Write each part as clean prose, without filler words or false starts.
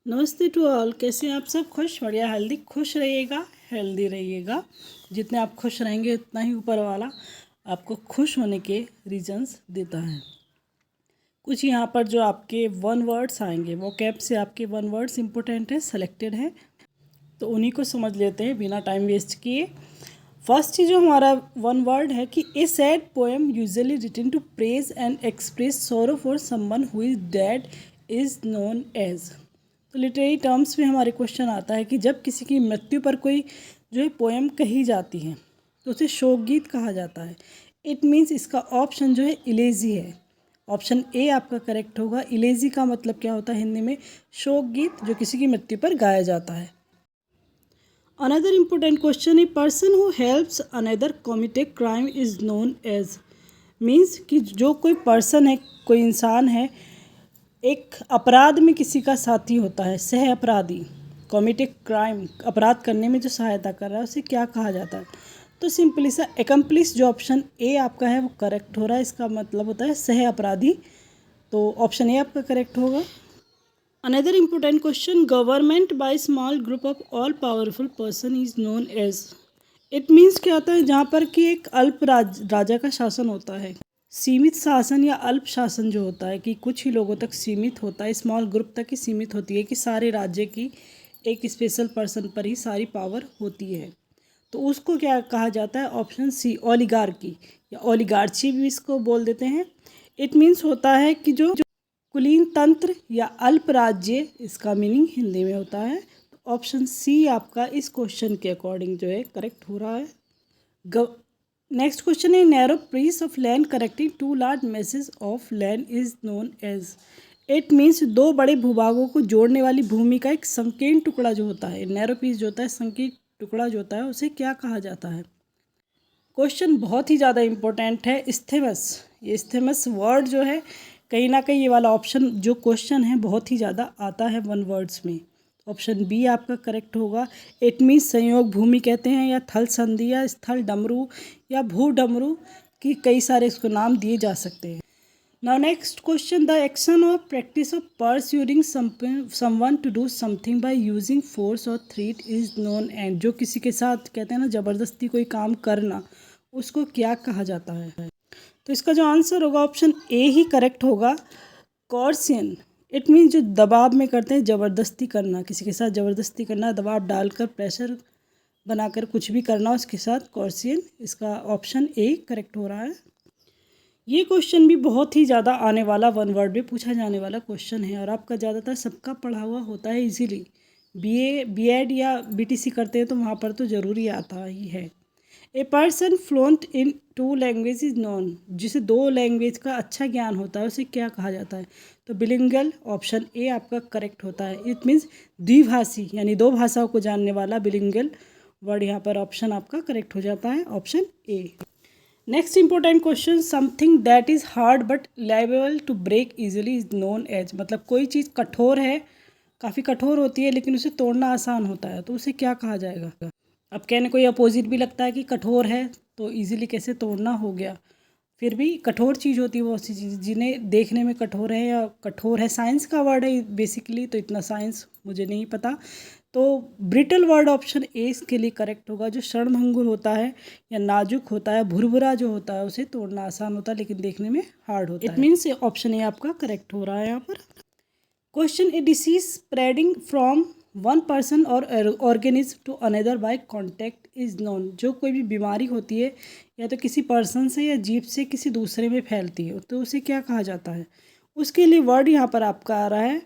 नमस्ते to all. कैसे हैं आप सब? खुश, बढ़िया, हेल्दी। खुश रहिएगा, हेल्दी रहिएगा। जितने आप खुश रहेंगे उतना ही ऊपर वाला आपको खुश होने के रीजंस देता है। कुछ यहाँ पर जो आपके वन वर्ड्स आएंगे वो कैप से आपके वन वर्ड्स इंपॉर्टेंट है, सेलेक्टेड है, तो उन्हीं को समझ लेते हैं बिना टाइम वेस्ट किए। फर्स्ट चीज़ जो हमारा वन वर्ड है कि a sad poem usually written to praise and express sorrow for someone who is dead is known as. तो लिटरेरी टर्म्स में हमारे क्वेश्चन आता है कि जब किसी की मृत्यु पर कोई जो है पोएम कही जाती है तो उसे शोक गीत कहा जाता है। इट मीन्स इसका ऑप्शन जो है इलेजी है। ऑप्शन ए आपका करेक्ट होगा। इलेजी का मतलब क्या होता है हिंदी में? शोक गीत जो किसी की मृत्यु पर गाया जाता है। Another important question, a person who helps another commit a crime is known as. Means कि जो कोई पर्सन है, कोई इंसान है, एक अपराध में किसी का साथी होता है, सह अपराधी, कॉमिट ए क्राइम, अपराध करने में जो सहायता कर रहा है उसे क्या कहा जाता है? तो सिंपली सा एकम्प्लिस जो ऑप्शन ए आपका है वो करेक्ट हो रहा है। इसका मतलब होता है सह अपराधी, तो ऑप्शन ए आपका करेक्ट होगा। Another important question, government by small group of all powerful person is known as. It means क्या होता है? जहाँ पर कि एक अल्प राजा का शासन होता है। सीमित शासन या अल्प शासन जो होता है कि कुछ ही लोगों तक सीमित होता है, स्मॉल ग्रुप तक ही सीमित होती है कि सारे राज्य की एक स्पेशल पर्सन पर ही सारी पावर होती है, तो उसको क्या कहा जाता है? ऑप्शन सी, ओलिगार्की या ओलिगार्ची भी इसको बोल देते हैं। इट मीन्स होता है कि जो कुलीन तंत्र या अल्प राज्य, इसका मीनिंग हिंदी में होता है। तो ऑप्शन सी आपका इस क्वेश्चन के अकॉर्डिंग जो है करेक्ट हो रहा है। नेक्स्ट क्वेश्चन है, narrow piece of land connecting to large message of land is known as. It means दो बड़े भूभागों को जोड़ने वाली भूमि का एक संकीर्ण टुकड़ा जो होता है, नैरो पीस जो होता है, संकीर्ण टुकड़ा जो होता है, उसे क्या कहा जाता है? क्वेश्चन बहुत ही ज़्यादा इंपॉर्टेंट है। इस्थेमस, ये इस्थेमस वर्ड जो है कहीं ना कहीं ये वाला ऑप्शन जो क्वेश्चन है बहुत ही ज़्यादा आता है वन वर्ड्स में। ऑप्शन बी आपका करेक्ट होगा। इट मीन्स संयोग भूमि कहते हैं, या थल संधि, या स्थल डमरू, या भू डमरू की कई सारे इसको नाम दिए जा सकते हैं। Now next question, the action of practice of persuading someone to do something by using force or threat is known and. जो किसी के साथ कहते हैं ना ज़बरदस्ती कोई काम करना, उसको क्या कहा जाता है? तो इसका जो आंसर होगा ऑप्शन ए ही करेक्ट होगा, कॉर्सियन। इट मीन्स जो दबाव में करते हैं, ज़बरदस्ती करना, किसी के साथ ज़बरदस्ती करना, दबाव डालकर, प्रेशर बनाकर कुछ भी करना उसके साथ, कॉर्सियन। इसका ऑप्शन ए करेक्ट हो रहा है। ये क्वेश्चन भी बहुत ही ज़्यादा आने वाला, वन वर्ड में पूछा जाने वाला क्वेश्चन है और आपका ज़्यादातर सबका पढ़ा हुआ होता है इजीली। बीए, बीएड या बीटीसी करते हैं तो वहाँ पर तो ज़रूरी आता ही है। A person fluent in two language is known. जिसे दो लैंग्वेज का अच्छा ज्ञान होता है उसे क्या कहा जाता है? तो बिलिंगुअल, ऑप्शन ए आपका करेक्ट होता है। इट मीन्स द्विभाषी, यानी दो भाषाओं को जानने वाला बिलिंगुअल वर्ड यहाँ पर ऑप्शन आपका करेक्ट हो जाता है, option A. Next important question, something that is hard but liable to break easily is known as. मतलब कोई चीज़ कठोर है, काफ़ी कठोर होती है लेकिन उसे तोड़ना आसान होता है, तो उसे क्या कहा जाएगा? अब कहने कोई अपोजिट भी लगता है कि कठोर है तो इजीली कैसे तोड़ना हो गया, फिर भी कठोर चीज़ होती है वो ऐसी चीज़ जिन्हें देखने में कठोर है या कठोर है। साइंस का वर्ड है बेसिकली, तो इतना साइंस मुझे नहीं पता। तो ब्रिटल वर्ड ऑप्शन ए इसके लिए करेक्ट होगा। जो क्षणभंगुर होता है या नाजुक होता है, भुरभुरा जो होता है, उसे तोड़ना आसान होता है लेकिन देखने में हार्ड होता है। इट मीन्स ऑप्शन ए आपका करेक्ट हो रहा है यहाँ पर। Question, a disease spreading from one person or organism to another by contact is known. जो कोई भी बीमारी होती है या तो किसी पर्सन से या जीव से किसी दूसरे में फैलती है तो उसे क्या कहा जाता है? उसके लिए वर्ड यहाँ पर आपका आ रहा है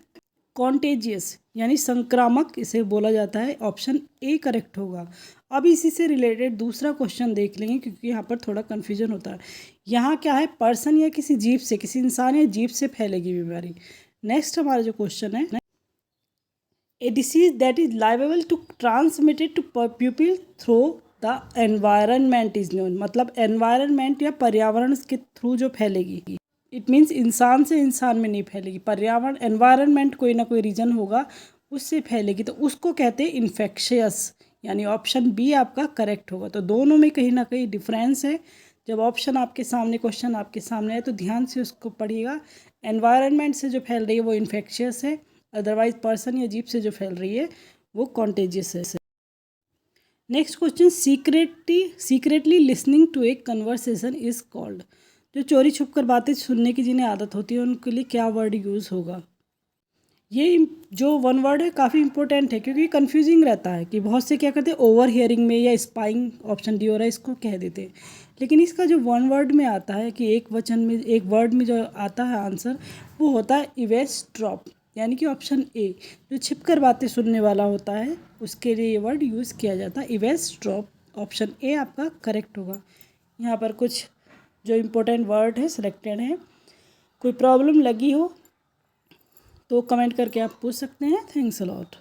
कॉन्टेजियस, यानी संक्रामक इसे बोला जाता है। ऑप्शन ए करेक्ट होगा। अब इसी से रिलेटेड दूसरा क्वेश्चन देख लेंगे क्योंकि यहाँ पर थोड़ा कन्फ्यूजन होता है। यहाँ क्या है? पर्सन या किसी जीव से, किसी इंसान या जीव से फैलेगी बीमारी। नेक्स्ट हमारा जो क्वेश्चन है, a disease that is liable to transmitted to people through the environment is known. मतलब एनवायरनमेंट या पर्यावरण के थ्रू जो फैलेगी। इट मीन्स इंसान से इंसान में नहीं फैलेगी, पर्यावरण, एनवायरनमेंट कोई ना कोई रीजन होगा उससे फैलेगी, तो उसको कहते हैं इन्फेक्शियस, यानी ऑप्शन बी आपका करेक्ट होगा। तो दोनों में कहीं ना कहीं डिफरेंस है। जब ऑप्शन आपके सामने, क्वेश्चन आपके सामने है तो ध्यान से उसको पढ़िएगा। एनवायरनमेंट से जो फैल रही है वो इन्फेक्शियस है अदरवाइज पर्सन या जीभ से जो फैल रही है वो कॉन्टेजियस है। Next question, secretly listening to a conversation is called. जो चोरी छुप कर बातें सुनने की जिन्हें आदत होती है उनके लिए क्या वर्ड यूज़ होगा। ये जो वन वर्ड है काफ़ी इंपॉर्टेंट है क्योंकि कंफ्यूजिंग रहता है कि बहुत से क्या करते हैं ओवर हियरिंग में या स्पाइंग, ऑप्शन डी हो रहा है, इसको कह देते हैं। लेकिन इसका जो वन वर्ड में आता है कि एक वचन में एक वर्ड में जो आता है आंसर वो होता है इवेसड्रॉप, यानी कि ऑप्शन ए जो छिपकर बातें सुनने वाला होता है उसके लिए ये वर्ड यूज़ किया जाता है इवेसड्रॉप। ऑप्शन ए आपका करेक्ट होगा। यहाँ पर कुछ जो इम्पोर्टेंट वर्ड है सिलेक्टेड है। कोई प्रॉब्लम लगी हो तो कमेंट करके आप पूछ सकते हैं। Thanks a lot.